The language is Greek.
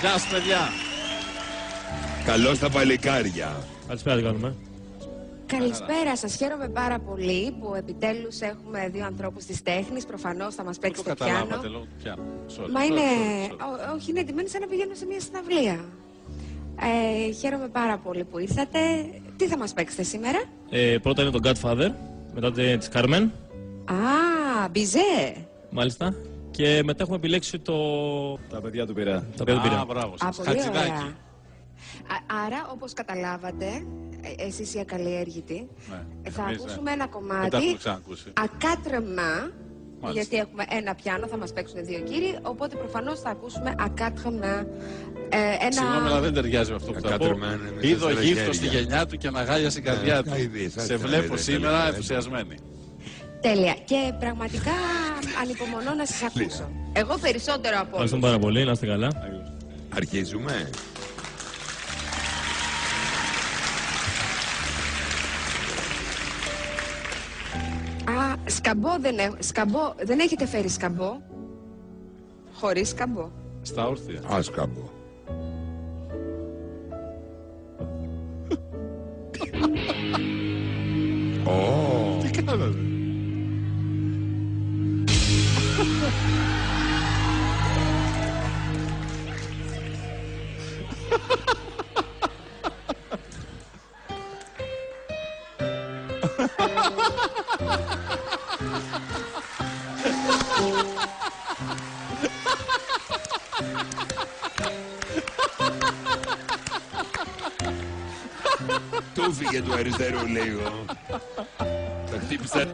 Γεια σας, παιδιά. Καλώς τα παλικάρια. Καλησπέρα, τι κάνουμε. Καλησπέρα σας. Χαίρομαι πάρα πολύ που επιτέλους έχουμε δύο ανθρώπους της τέχνης. Προφανώς θα μας παίξετε πιάνο. Καταλάβατε λόγω του πιάνου. Μα είναι... Όχι, είναι εντυμένοι σαν να πηγαίνουν σε μια συναυλία. Χαίρομαι πάρα πολύ που ήρθατε. Τι θα μας παίξετε σήμερα? Πρώτα είναι το Godfather, μετά της Carmen. Α, Μπιζέ. Μάλιστα. Και μετά έχουμε επιλέξει το... Τα παιδιά του Πειραιά. Τα παιδιά του Πειραιά. Μπράβο σας. Πολύ Χατζηδάκι. ωραία. Άρα, όπως καταλάβατε, εσείς οι ακαλλιέργητοι, θα ακούσουμε ένα Δεν τα κομμάτι έχουμε ξανακούσει. ακάτρεμα, Μάλιστα. γιατί έχουμε ένα πιάνο, θα μας παίξουν δύο κύριοι, οπότε προφανώς θα ακούσουμε ακάτρεμα. Συγγνώμη, αλλά δεν ταιριάζει με αυτό που θα πω. Ακάτρεμα είναι με Είδω τέσσερα γύφτο στη χέρια. γενιά του και αναγάλια στην καρδιά του. Σε βλέπω σήμερα ενθουσιασμένη. Τέλεια. Και πραγματικά ανυπομονώ να σας ακούσω. Εγώ περισσότερο από όλους. Ευχαριστούμε πάρα πολύ, να είστε καλά. Αρχίζουμε. Α, σκαμπό δεν έχετε φέρει σκαμπό? Χωρίς σκαμπό. Στα όρθια. Άσκαμπο. Ω, Τι κάνατε. του φύγε του αριστερού λίγο. Τα χτύπησα.